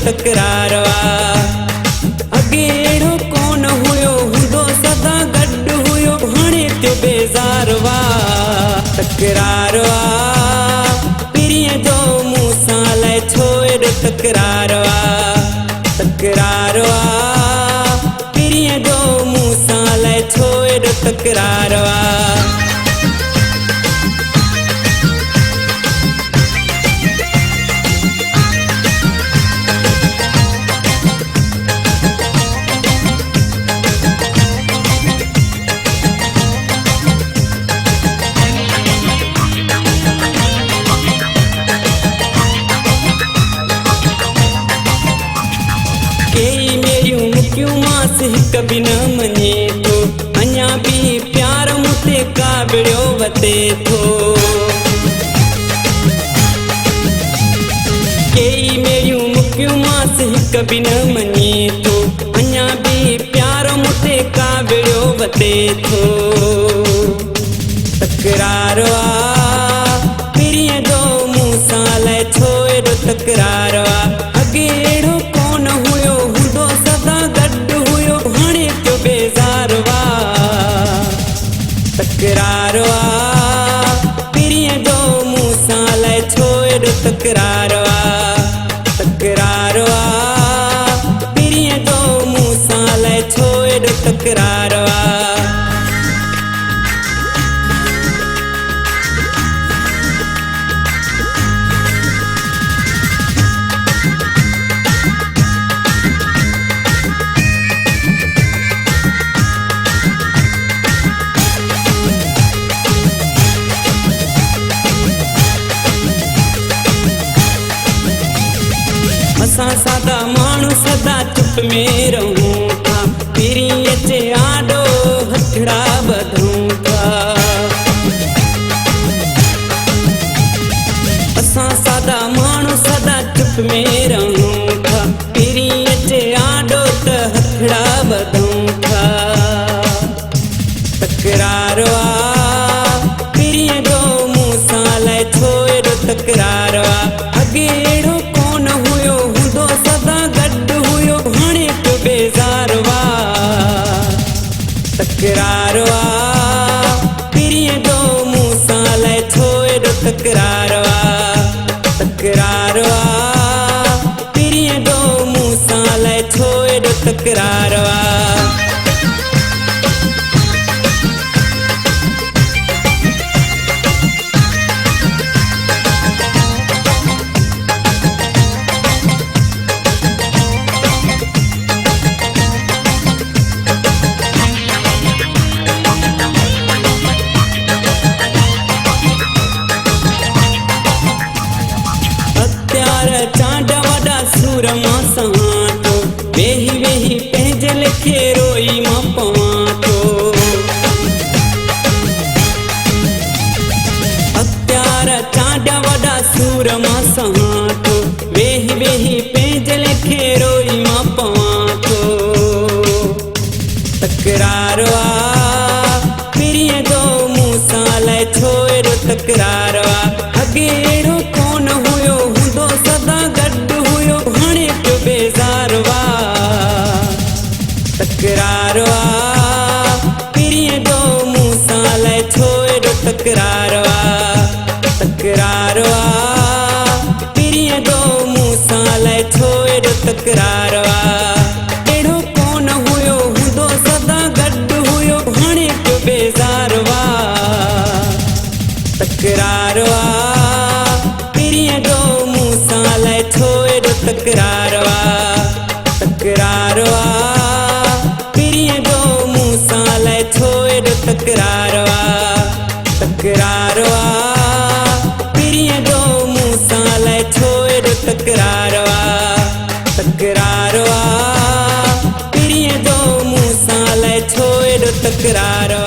तकरारवा अगेड़ो कौन हुयो हुंदो सदा गड्ड हुयो हाणे त्यो बेज़ारवा तकरारवा पिरीअ जो मूंसां लाइ छो एॾो तकरारवा तकरारवा पिरीअ जो मूंसां लाइ छो एॾो तकरारवा हिक भी न मञे थो अञा भी प्यार मुते काबिड़ियो वते थो कई मेरियूं मुकियूं मास हिक भी न मञे थो अञा भी प्यार मुते काबिड़ियो वते थो तकरारवा पिरीअ जो मूंसां लाइ छो एॾो तकरारवा अगेड़ो कौन हुयो हुंदो सदा गॾु हुयो हाणे त्यो बेज़ारवा तकरारवा पिरीअ जो मूंसां लाइ छो एॾो तकरारवा तकरारवा पिरीअ जो मूंसां लाइ छो एॾो तकरारवा असां सादा माण्हू सदा चुप में रहूं था पिरीअ जे आॾो हथड़ा ॿधूं था असां सादा माण्हू सदा चुप में रहूं था पिरीअ जे आॾो त हथड़ा ॿधूं था तकरारवा पिरीअ जो मूंसां लाइ छो एॾो तकरारवा अगेड़ो कौन हुयो हुंदो सदा गॾु हुयो हाणे त्यो बेज़ारवा तकरारवा पिरीअ जो मूंसां लाइ छो एॾो तकरारवा तकरारवा पिरीअ जो मूंसां लाइ छो एॾो तकरारवा चांड वॾा सूर मां सहां थो वेही वेही पंहिंजे लेखे रोई मां पवां थो अख़्तियार चांड वॾा सूर मां सहां थो वेही वेही पंहिंजे लेखे रोई मां पवां थो तकरारवा पिरीअ जो मूंसां लाइ छो एॾो तकरारवा अगेड़ो कौन हुयो हुंदो सदा गॾु हुयो हाणे त्यो बेज़ारवा तकरारवा पिरीअ जो मूंसां लाइ छो एॾो तकरारवा तकरारवा पिरीअ जो मूंसां लाइ छो एॾो तकरारवा अहिड़ो कौन हुयो हुंदो सदा गॾु हुयो हाणे त्यो बेज़ारवा तकरारवा पिरीअ जो मूंसां लाइ छो एॾो तकरारवा तकरारवा पिरीअ जो मूंसां लाइ छो एॾो तकरारवा तकरारवा पिरीअ जो मूंसां लाइ छो एॾो तकरारवा तकरारवा पिरीअ जो मूंसां लाइ छो एॾो तकरारवा